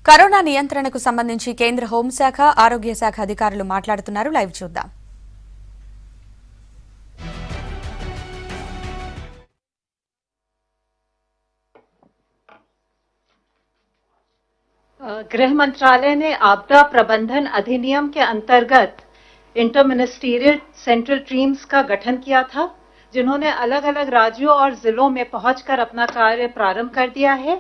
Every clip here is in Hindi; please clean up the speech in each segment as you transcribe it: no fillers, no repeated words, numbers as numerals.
కరోనా నియంత్రణకు సంబంధించి కేంద్ర హోంశాఖ, ఆరోగ్య శాఖ అధికారులు మాట్లాడుతున్నారు. లైవ్ చూద్దాం. गृह मंत्रालय ने आपदा प्रबंधन अधिनियम के अंतर्गत इंटर मिनिस्टीरियल सेंट्रल टीम्स का गठन किया था, जिन्होंने अलग अलग राज्यों और जिलों में पहुंचकर अपना कार्य प्रारंभ कर दिया है।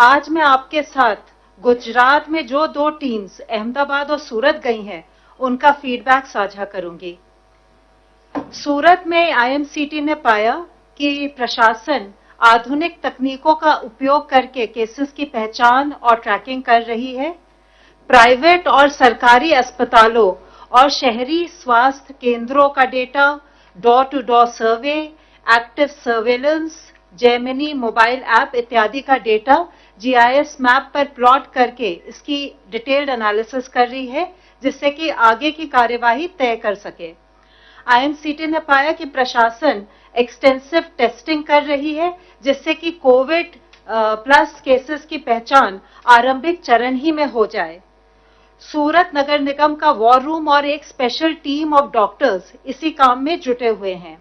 आज मैं आपके साथ गुजरात में जो दो टीम्स अहमदाबाद और सूरत गई हैं, उनका फीडबैक साझा करूंगी। सूरत में आईएमसीटी ने पाया कि प्रशासन आधुनिक तकनीकों का उपयोग करके केसेस की पहचान और ट्रैकिंग कर रही है। प्राइवेट और सरकारी अस्पतालों और शहरी स्वास्थ्य केंद्रों का data, door to door survey, active surveillance, Gemini mobile app इत्यादि का डेटा जीआईएस मैप पर प्लॉट करके इसकी डिटेल्ड एनालिसिस कर रही है, जिससे कि आगे की कार्यवाही तय कर सके। आईएमसीटी ने पाया कि प्रशासन एक्सटेंसिव टेस्टिंग कर रही है, जिससे कि कोविड प्लस केसेस की पहचान आरंभिक चरण ही में हो जाए। सूरत नगर निगम का वॉर रूम और एक स्पेशल टीम ऑफ डॉक्टर्स इसी काम में जुटे हुए हैं।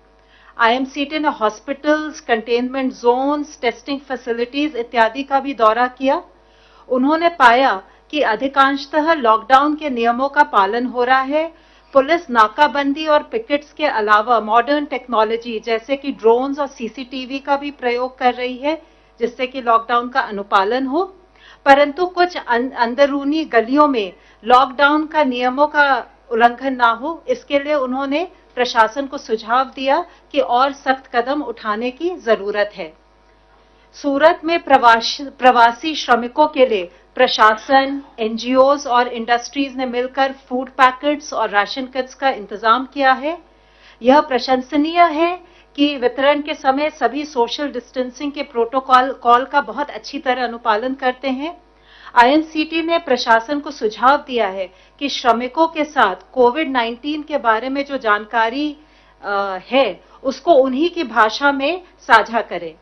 आईएमसीटी ने hospitals, containment zones, testing facilities इत्यादि का भी दौरा किया। उन्होंने पाया कि अधिकांशतः लॉकडाउन के नियमों का पालन हो रहा है। पुलिस नाकाबंदी और पिकेट्स के अलावा मॉडर्न टेक्नोलॉजी जैसे कि ड्रोन्स और सीसीटीवी का भी प्रयोग कर रही है, जिससे कि लॉकडाउन का अनुपालन हो। परंतु कुछ अंदरूनी गलियों में लॉकडाउन का नियमों का उल्लंघन ना हो, इसके लिए उन्होंने प्रशासन को सुझाव दिया कि और सख्त कदम उठाने की जरूरत है। सूरत में प्रवासी श्रमिकों के लिए प्रशासन, एनजीओज और इंडस्ट्रीज ने मिलकर फूड पैकेट्स और राशन किट्स का इंतजाम किया है। यह प्रशंसनीय है कि वितरण के समय सभी सोशल डिस्टेंसिंग के प्रोटोकॉल का बहुत अच्छी तरह अनुपालन करते हैं। आईएमसीटी ने प्रशासन को सुझाव दिया है कि श्रमिकों के साथ कोविड-19 के बारे में जो जानकारी है, उसको उन्हीं की भाषा में साझा करें।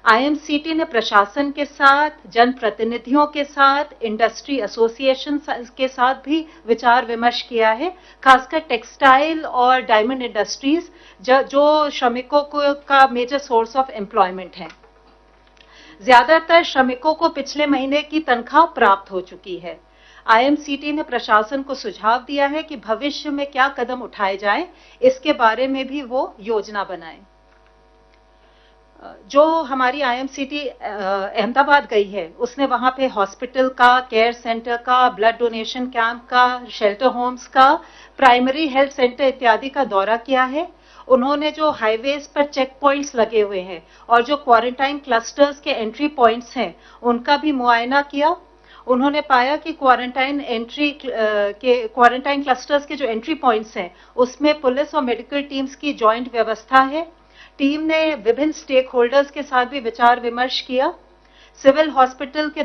आईएमसीटी ने प्रशासन के साथ, जनप्रतिनिधियों के साथ, इंडस्ट्री एसोसिएशन के साथ भी विचार विमर्श किया है, खासकर टेक्सटाइल और डायमंड इंडस्ट्रीज जो श्रमिकों का मेजर सोर्स ऑफ एम्प्लॉयमेंट है। ज्यादातर श्रमिकों को पिछले महीने की तनख्वाह प्राप्त हो चुकी है। आईएमसीटी ने प्रशासन को सुझाव दिया है कि भविष्य में क्या कदम उठाए जाएं, इसके बारे में भी वो योजना बनाएं। जो हमारी आईएमसीटी अहमदाबाद गई है, उसने वहां पे हॉस्पिटल का, केयर सेंटर का, ब्लड डोनेशन कैंप का, शेल्टर होम्स का, प्राइमरी हेल्थ सेंटर इत्यादि का दौरा किया है। उन्होंने जो हाईवेज पर चेक पॉइंट्स लगे हुए हैं और जो क्वारंटाइन क्लस्टर्स के एंट्री पॉइंट्स हैं, उनका भी मुआयना किया। उन्होंने पाया कि क्वारंटाइन क्लस्टर्स के जो एंट्री पॉइंट्स हैं, उसमें पुलिस और मेडिकल टीम्स की जॉइंट व्यवस्था है। टीम ने विभिन्न स्टेक होल्डर्स के साथ भी विचार विमर्श किया। सिविल हॉस्पिटल के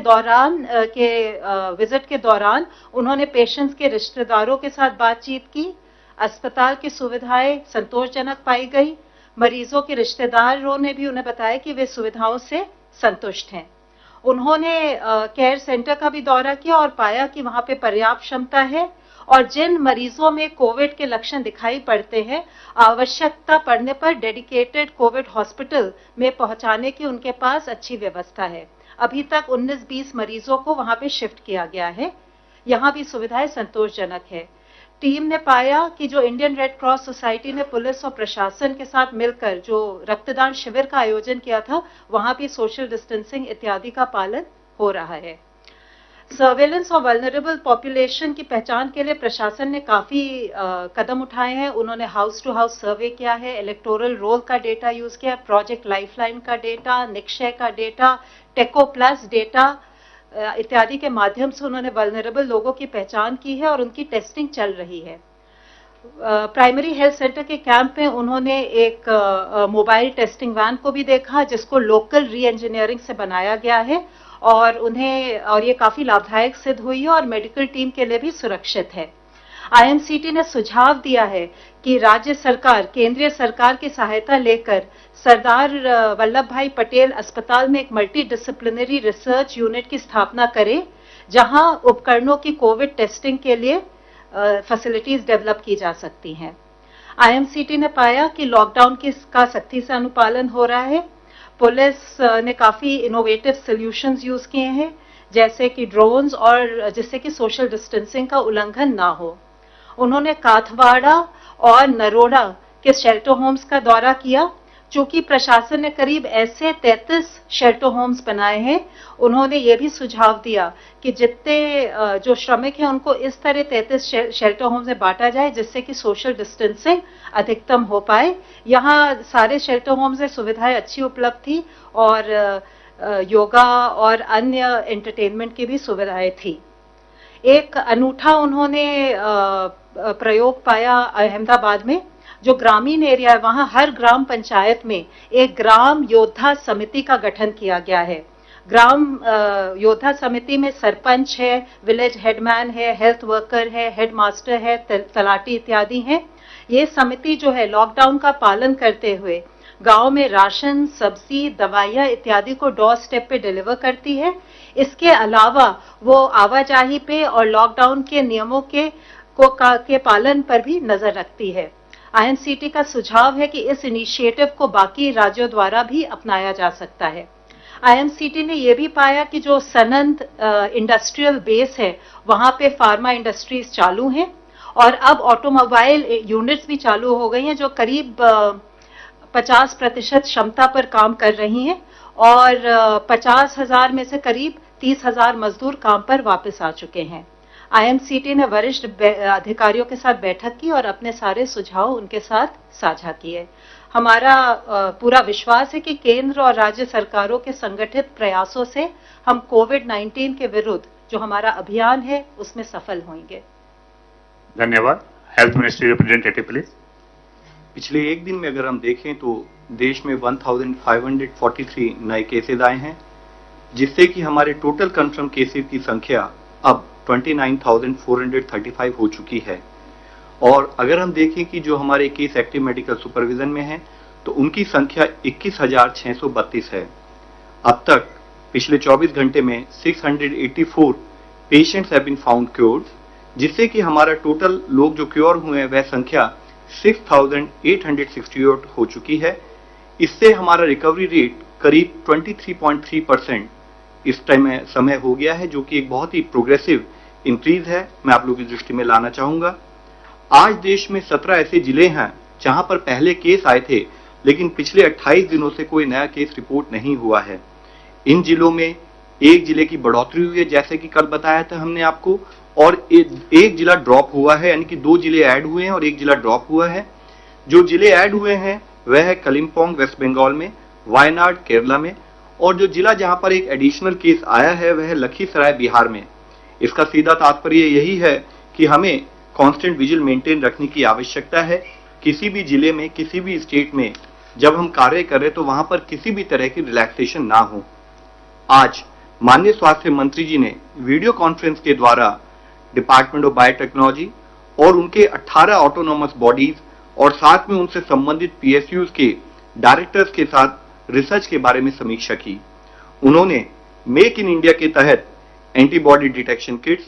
विजिट के दौरान उन्होंने पेशेंट्स के रिश्तेदारों के साथ बातचीत की। अस्पताल की सुविधाएं संतोषजनक पाई गई। मरीजों के रिश्तेदारों ने भी उन्हें बताया कि वे सुविधाओं से संतुष्ट हैं। उन्होंने केयर सेंटर का भी दौरा किया और पाया कि वहां पे पर्याप्त क्षमता है और जिन मरीजों में कोविड के लक्षण दिखाई पड़ते हैं, आवश्यकता पड़ने पर डेडिकेटेड कोविड हॉस्पिटल में पहुंचाने की उनके पास अच्छी व्यवस्था है। अभी तक 19-20 मरीजों को वहां पे शिफ्ट किया गया है। यहां भी सुविधाएं संतोषजनक है। टीम ने पाया कि जो इंडियन रेड क्रॉस सोसाइटी ने पुलिस और प्रशासन के साथ मिलकर जो रक्तदान शिविर का आयोजन किया था, वहां भी सोशल डिस्टेंसिंग इत्यादि का पालन हो रहा है। सर्वेलेंस और वल्नरेबल पॉपुलेशन की पहचान के लिए प्रशासन ने काफी कदम उठाए हैं। उन्होंने हाउस टू हाउस सर्वे किया है, इलेक्टोरल रोल का डेटा यूज किया, प्रोजेक्ट लाइफलाइन का डेटा, निक्षय का डेटा, टेको प्लस डेटा इत्यादि के माध्यम से उन्होंने वल्नरेबल लोगों की पहचान की है और उनकी टेस्टिंग चल रही है। प्राइमरी हेल्थ सेंटर के कैंप में उन्होंने एक मोबाइल टेस्टिंग वैन को भी देखा, जिसको लोकल री इंजीनियरिंग से बनाया गया है और ये काफी लाभदायक सिद्ध हुई है और मेडिकल टीम के लिए भी सुरक्षित है। आईएमसीटी ने सुझाव दिया है कि राज्य सरकार केंद्रीय सरकार की सहायता लेकर सरदार वल्लभ भाई पटेल अस्पताल में एक मल्टी डिसिप्लिनरी रिसर्च यूनिट की स्थापना करे, जहां उपकरणों की कोविड टेस्टिंग के लिए फैसिलिटीज डेवलप की जा सकती हैं। आईएमसीटी ने पाया कि लॉकडाउन का सख्ती से अनुपालन हो रहा है। पुलिस ने काफी इनोवेटिव सॉल्यूशंस यूज किए हैं, जैसे कि ड्रोन्स, और जिससे कि सोशल डिस्टेंसिंग का उल्लंघन ना हो। उन्होंने काथवाड़ा और नरोड़ा के शेल्टर होम्स का दौरा किया। चूंकि प्रशासन ने करीब ऐसे 33 शेल्टर होम्स बनाए हैं, उन्होंने ये भी सुझाव दिया कि जितने जो श्रमिक हैं उनको इस तरह 33 शेल्टर होम्स में बांटा जाए जिससे कि सोशल डिस्टेंसिंग अधिकतम हो पाए। यहाँ सारे शेल्टर होम्स में सुविधाएं अच्छी उपलब्ध थी और योगा और अन्य एंटरटेनमेंट की भी सुविधाएं थी। एक अनूठा उन्होंने प्रयोग पाया अहमदाबाद में। जो ग्रामीण एरिया है वहां हर ग्राम पंचायत में एक ग्राम योद्धा समिति का गठन किया गया है। ग्राम योद्धा समिति में सरपंच है, विलेज हेडमैन है, हेल्थ वर्कर है, हेडमास्टर है, तलाटी इत्यादि हैं। ये समिति जो है लॉकडाउन का पालन करते हुए गांव में राशन, सब्जी, दवाइयां इत्यादि को डोर स्टेप पे डिलीवर करती है। इसके अलावा वो आवाजाही पे और लॉकडाउन के नियमों के पालन पर भी नजर रखती है। आईएनसीटी का सुझाव है कि इस इनिशिएटिव को बाकी राज्यों द्वारा भी अपनाया जा सकता है। आईएमसीटी ने यह भी पाया कि जो सनंद इंडस्ट्रियल बेस है वहां पे फार्मा इंडस्ट्रीज चालू हैं और अब ऑटोमोबाइल यूनिट्स भी चालू हो गई हैं जो करीब 50% क्षमता पर काम कर रही हैं और 50,000 में से करीब 30,000 मजदूर काम पर वापस आ चुके हैं। आईएमसीटी ने वरिष्ठ अधिकारियों के साथ बैठक की और अपने सारे सुझाव उनके साथ साझा किए। हमारा पूरा विश्वास है कि केंद्र और राज्य सरकारों के संगठित प्रयासों से हम कोविड-19 के विरुद्ध जो हमारा अभियान है उसमें सफल होंगे। धन्यवाद। Health ministry representative please. पिछले एक दिन में अगर हम देखें तो देश में 1543 नए केसेज आए हैं, जिससे कि हमारे टोटल कंफर्म केसेज की संख्या अब 29,435 हो चुकी है। और अगर हम देखें कि जो हमारे केस एक्टिव मेडिकल सुपरविजन में हैं तो उनकी संख्या 21,632 है। अब तक पिछले 24 घंटे में 684 patients have been found cured, जिससे कि हमारा टोटल लोग जो क्योर हुए हैं वह संख्या 6,868 हो चुकी है। इससे हमारा रिकवरी रेट करीब 23.3% इस टाइम में समय हो गया है, जो कि एक बहुत ही प्रोग्रेसिव इंक्रीज है। मैं आप लोगों की दृष्टि में लाना चाहूंगा। आज देश में 17 ऐसे जिले हैं जहां पर पहले केस आए थे लेकिन पिछले 28 दिनों से कोई नया केस रिपोर्ट नहीं हुआ है। इन जिलों में एक जिले की बढ़ोतरी हुई है, जैसे कि कल बताया था हमने आपको, और एक जिला ड्रॉप हुआ है, यानी कि 2 जिले ऐड हुए हैं और एक जिला ड्रॉप हुआ है। जो जिले ऐड हुए हैं वह है कलिम्पोंग वेस्ट बंगाल में, वायनाड केरला में, और जो जिला जहां पर एक एडिशनल केस आया है वह है लखीसराय बिहार में। इसका सीधा तात्पर्य यही है कि हमें कांस्टेंट विजिल मेंटेन रखने की आवश्यकता है। किसी भी जिले में, किसी भी स्टेट में जब हम कार्य करें तो वहां पर किसी भी तरह की रिलैक्सेशन ना हो। आज माननीय स्वास्थ्य मंत्री जी ने वीडियो कॉन्फ्रेंस के द्वारा डिपार्टमेंट ऑफ बायोटेक्नोलॉजी और उनके 18 ऑटोनोमस बॉडीज और साथ में उनसे संबंधित पीएसयूज के डायरेक्टर्स के साथ रिसर्च के बारे में समीक्षा की। उन्होंने मेक इन इंडिया के तहत antibody detection kits,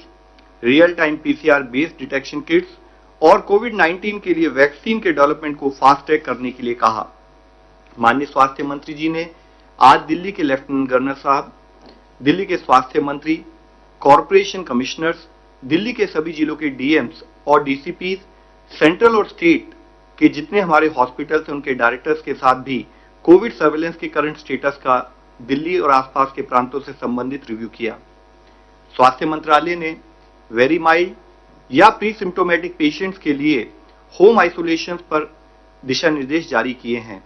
real time PCR based detection kits और कोविड-19 के लिए वैक्सीन के डेवलपमेंट को फास्ट ट्रैक करने के लिए कहा। माननीय स्वास्थ्य मंत्री जी ने आज दिल्ली के लेफ्टिनेंट गवर्नर साहब, दिल्ली के स्वास्थ्य मंत्री, कॉरपोरेशन कमिश्नर्स, दिल्ली के सभी जिलों के डीएम्स और डीसीपीज, सेंट्रल और स्टेट के जितने हमारे हॉस्पिटल्स हैं उनके डायरेक्टर्स के साथ भी कोविड सर्वेलेंस के करंट स्टेटस का दिल्ली और आसपास के प्रांतों से संबंधित रिव्यू किया। स्वास्थ्य मंत्रालय ने वेरी माइल्ड या प्री सिम्टोमेटिक पेशेंट्स के लिए होम आइसोलेशन पर दिशा निर्देश जारी किए हैं।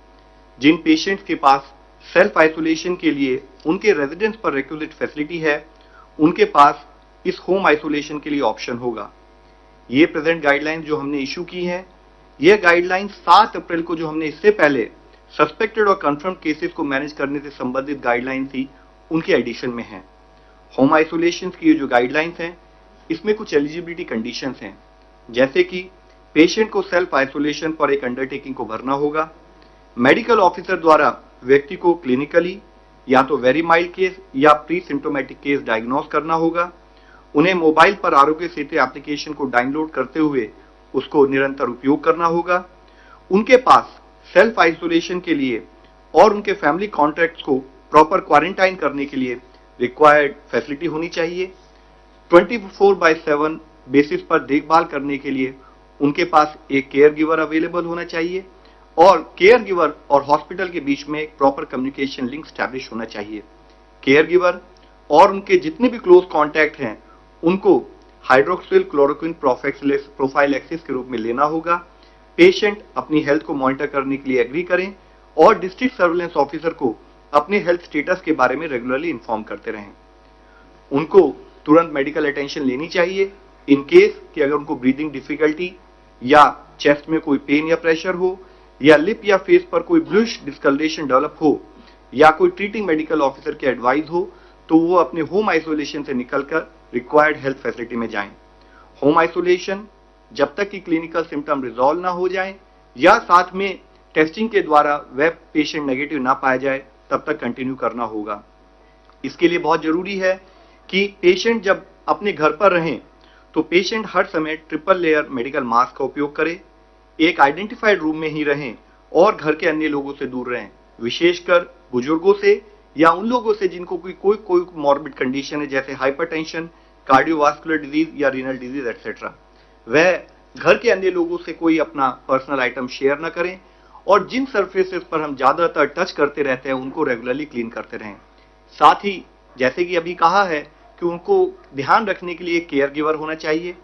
जिन पेशेंट्स के पास सेल्फ आइसोलेशन के लिए उनके रेजिडेंस पर रेक्विजिट फैसिलिटी है, उनके पास इस होम आइसोलेशन के लिए ऑप्शन होगा। ये प्रेजेंट गाइडलाइंस जो हमने इशू की हैं, यह गाइडलाइंस 7 अप्रैल को जो हमने इससे पहले सस्पेक्टेड और कंफर्म केसेस को मैनेज करने से संबंधित गाइडलाइन थी, उनके एडिशन में है। होम आइसोलेशन की ये जो गाइडलाइंस हैं, इसमें कुछ एलिजिबिलिटी कंडीशंस हैं, जैसे कि पेशेंट को सेल्फ आइसोलेशन पर एक अंडरटेकिंग को भरना होगा। मेडिकल ऑफिसर द्वारा व्यक्ति को क्लिनिकली या तो वेरी माइल्ड केस या प्री सिम्टोमेटिक केस डायग्नोस करना होगा। उन्हें मोबाइल पर आरोग्य सेतु एप्लीकेशन को डाउनलोड करते हुए उसको निरंतर उपयोग करना होगा। उनके पास सेल्फ आइसोलेशन के लिए और उनके फैमिली कॉन्टैक्ट्स को प्रॉपर क्वारंटाइन करने के लिए रिक्वायर्ड फैसिलिटी होनी चाहिए। 24/7 बेसिस पर देखभाल करने के लिए उनके पास एक केयर गिवर अवेलेबल होना चाहिए और केयर गिवर और हॉस्पिटल के बीच में एक प्रॉपर कम्युनिकेशन लिंक स्टैब्लिश होना चाहिए। केयर गिवर और उनके जितने भी क्लोज कॉन्टैक्ट हैं उनको हाइड्रोक्सिल क्लोरोक्विन प्रोफाइलैक्सिस के रूप में लेना होगा। पेशेंट अपनी हेल्थ को मॉनिटर करने के लिए एग्री करें और डिस्ट्रिक्ट सर्विलेंस ऑफिसर को अपने हेल्थ स्टेटस के बारे में रेगुलरली इन्फॉर्म करते रहें। उनको तुरंत मेडिकल अटेंशन लेनी चाहिए इन केस कि अगर उनको ब्रीदिंग डिफिकल्टी या चेस्ट में कोई पेन या प्रेशर हो या लिप या फेस पर कोई ब्लूइश डिस्कलरेशन डेवलप हो या कोई ट्रीटिंग मेडिकल ऑफिसर की एडवाइस हो तो वो अपने होम आइसोलेशन से निकलकर रिक्वायर्ड हेल्थ फैसिलिटी में जाएं। होम आइसोलेशन जब तक कि क्लिनिकल सिम्टम रिजॉल्व ना हो जाए या साथ में टेस्टिंग के द्वारा वह पेशेंट नेगेटिव ना पाया जाए तब तक कंटिन्यू करना होगा। इसके लिए बहुत जरूरी है कि पेशेंट जब अपने घर पर रहें तो पेशेंट हर समय ट्रिपल लेयर मेडिकल मास्क का उपयोग करे, एक आइडेंटिफाइड रूम में ही रहें और घर के अन्य लोगों से दूर रहें, विशेषकर बुजुर्गों से या उन लोगों से जिनको कोई मॉर्बिड कंडीशन है जैसे हाइपरटेंशन, कार्डियोवास्कुलर डिजीज या रीनल डिजीज एक्सेट्रा। वह घर के अन्य लोगों से कोई अपना पर्सनल आइटम शेयर न करें और जिन सरफेसेस पर हम ज्यादातर टच करते रहते हैं उनको रेगुलरली क्लीन करते रहें। साथ ही जैसे कि अभी कहा है कि उनको ध्यान रखने के लिए केयर गिवर होना चाहिए।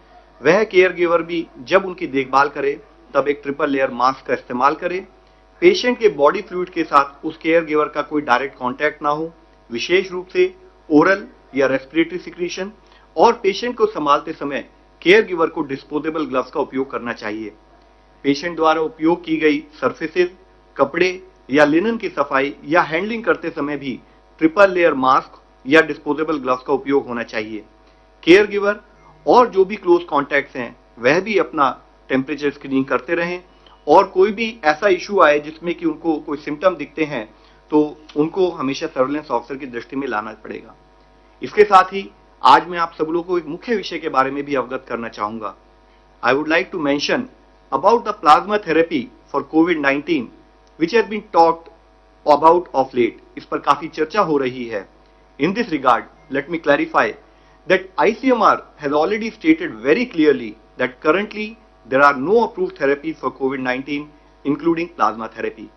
वह केयर गिवर भी जब उनकी देखभाल करे तब एक ट्रिपल लेयर मास्क का इस्तेमाल करे। पेशेंट के बॉडी फ्लूइड के साथ उस केयर गिवर का कोई डायरेक्ट कांटेक्ट ना हो, विशेष रूप से ओरल या रेस्पिरेटरी सिक्रीशन, और पेशेंट को संभालते समय केयर गिवर को डिस्पोजेबल ग्लव्स का उपयोग करना चाहिए। पेशेंट द्वारा उपयोग की गई सरफेसेस, कपड़े या लिनन की सफाई या हैंडलिंग करते समय भी ट्रिपल लेयर मास्क या डिस्पोजेबल ग्लव्स का उपयोग होना चाहिए। केयर गिवर और जो भी क्लोज कॉन्टैक्ट्स हैं वह भी अपना टेम्परेचर स्क्रीनिंग करते रहें और कोई भी ऐसा इशू आए जिसमें कि उनको कोई सिम्टम दिखते हैं तो उनको हमेशा सर्विलेंस ऑफिसर की दृष्टि में लाना पड़ेगा। इसके साथ ही आज मैं आप सब लोगों को एक मुख्य विषय के बारे में भी अवगत करना चाहूंगा। I would like to mention about the plasma therapy for COVID-19 which has been talked about of late। इस पर काफी चर्चा हो रही है। In this regard, let me clarify that ICMR has already stated very clearly that currently there are no approved therapies for COVID-19 including plasma therapy।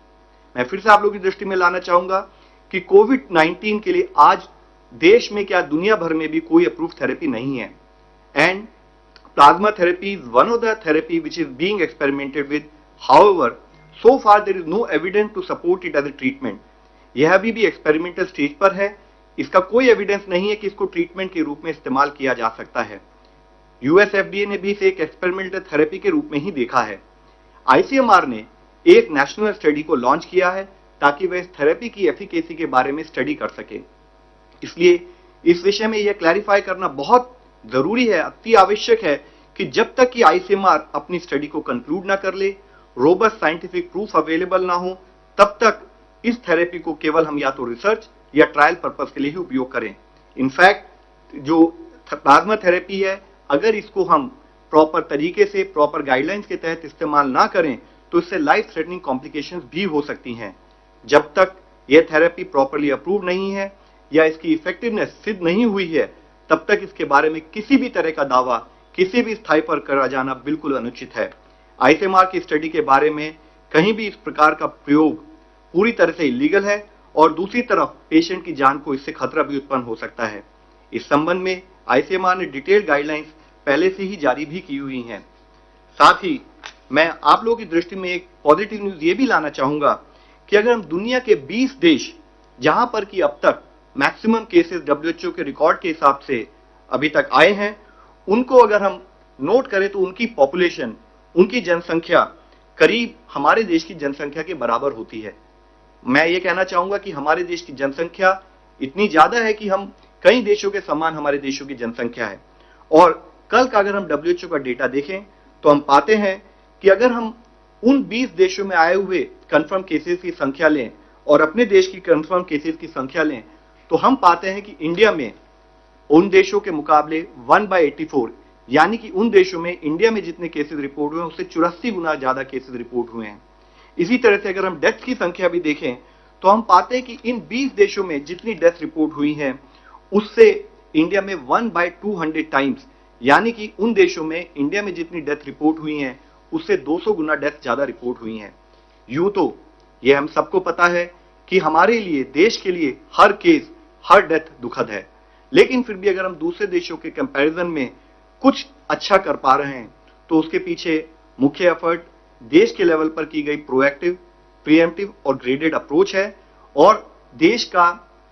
मैं फिर से आप लोगों की दृष्टि में लाना चाहूंगा कि COVID-19 के लिए आज देश में क्या दुनिया भर में भी कोई अप्रूव्ड थेरेपी नहीं है। And plasma therapy is one of the therapy which is being experimented with। However, so far there is no evidence to support it as a treatment। यह अभी भी एक्सपेरिमेंटल स्टेज पर है, इसका कोई एविडेंस नहीं है कि इसको ट्रीटमेंट के रूप में इस्तेमाल किया जा सकता है। यूएस एफडीए ने भी इसे एक एक्सपेरिमेंटल थेरेपी के रूप में ही देखा है। आईसीएमआर ने एक नेशनल स्टडी को लॉन्च किया है ताकि वह इस थेरेपी की एफिकेसी के बारे में स्टडी कर सके। इसलिए इस विषय में यह क्लैरिफाई करना बहुत जरूरी है, अति आवश्यक है कि जब तक कि आईसीएमआर अपनी स्टडी को कंक्लूड ना कर ले, रोबस्ट साइंटिफिक प्रूफ अवेलेबल ना हो, तब तक इस थेरेपी को केवल हम या तो रिसर्च या ट्रायल पर्पस के लिए ही उपयोग करें। इनफैक्ट जो प्लाज्मा थेरेपी है, अगर इसको हम प्रॉपर तरीके से प्रॉपर गाइडलाइंस के तहत इस्तेमाल ना करें तो इससे लाइफ थ्रेटनिंग कॉम्प्लिकेशंस भी हो सकती हैं। जब तक यह थेरेपी प्रॉपरली अप्रूव नहीं है या इसकी इफेक्टिवनेस सिद्ध नहीं हुई है तब तक इसके बारे में किसी भी तरह का दावा किसी भी स्थाई पर करा जाना बिल्कुल अनुचित है। आईसीएमआर की स्टडी के बारे में कहीं भी इस प्रकार का प्रयोग पूरी तरह से इलीगल है और दूसरी तरफ पेशेंट की जान को इससे खतरा भी उत्पन्न हो सकता है। इस संबंध में आईसीएमआर ने डिटेल्ड गाइडलाइंस पहले से ही जारी भी की हुई हैं। साथ ही मैं आप लोगों की दृष्टि में एक पॉजिटिव न्यूज ये भी लाना चाहूंगा कि अगर हम दुनिया के 20 देश जहां पर कि अब तक मैक्सिमम केसेस डब्ल्यूएचओ के रिकॉर्ड के हिसाब से अभी तक आए हैं, उनको अगर हम नोट करें तो उनकी पॉपुलेशन, उनकी जनसंख्या करीब हमारे देश की जनसंख्या के बराबर होती है। मैं ये कहना चाहूंगा कि हमारे देश की जनसंख्या इतनी ज्यादा है कि हम कई देशों के समान हमारे देशों की जनसंख्या है। और कल का अगर हम डब्ल्यूएचओ का डेटा देखें तो हम पाते हैं कि अगर हम उन 20 देशों में आए हुए कंफर्म केसेस की संख्या लें और अपने देश की कंफर्म केसेस की संख्या लें तो हम पाते हैं कि इंडिया में उन देशों के मुकाबले 1/84, यानी कि उन देशों में इंडिया में जितने केसेस रिपोर्ट हुए हैं उससे 84 गुना ज्यादा केसेस रिपोर्ट हुए हैं। इसी तरह से अगर हम डेथ की संख्या भी देखें तो हम पाते हैं कि इन 20 देशों में जितनी डेथ रिपोर्ट हुई हैं उससे इंडिया में 1/200 टाइम्स, यानी कि उन देशों में इंडिया में जितनी डेथ रिपोर्ट हुई हैं उससे 200 गुना डेथ ज्यादा रिपोर्ट हुई हैं। यूं तो यह हम सबको पता है कि हमारे लिए, देश के लिए हर केस, हर डेथ दुखद है, लेकिन फिर भी अगर हम दूसरे देशों के कंपैरिजन में कुछ अच्छा कर पा रहे हैं तो उसके पीछे मुख्य एफर्ट देश के लेवल पर की गई प्रोएक्टिव, प्रीएम्प्टिव और ग्रेडेड अप्रोच है, और देश का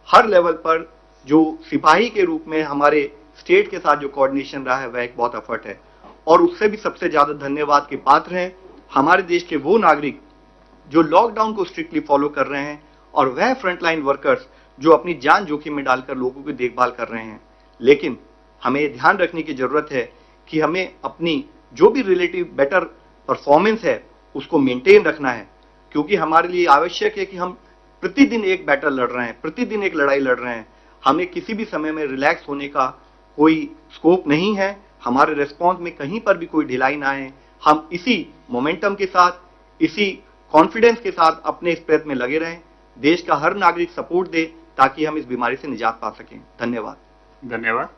हर लेवल पर जो सिपाही के रूप में हमारे स्टेट के साथ जो कोऑर्डिनेशन रहा है वह एक बहुत एफर्ट है। और उससे भी सबसे ज्यादा धन्यवाद के पात्र हैं हमारे देश के वो नागरिक जो लॉकडाउन को स्ट्रिक्टली फॉलो कर रहे हैं, और वह फ्रंटलाइन वर्कर्स जो अपनी जान जोखिम में डालकर लोगों की देखभाल कर रहे हैं। लेकिन हमें ध्यान रखने की जरूरत है कि हमें अपनी जो भी रिलेटिव बेटर परफॉर्मेंस है उसको मेंटेन रखना है, क्योंकि हमारे लिए आवश्यक है कि हम प्रतिदिन एक बैटल लड़ रहे हैं, प्रतिदिन एक लड़ाई लड़ रहे हैं। हमें किसी भी समय में रिलैक्स होने का कोई स्कोप नहीं है। हमारे रिस्पॉन्स में कहीं पर भी कोई ढिलाई ना आए। हम इसी मोमेंटम के साथ, इसी कॉन्फिडेंस के साथ अपने इस प्रयत्न में लगे रहें। देश का हर नागरिक सपोर्ट दे ताकि हम इस बीमारी से निजात पा सकें। धन्यवाद। धन्यवाद।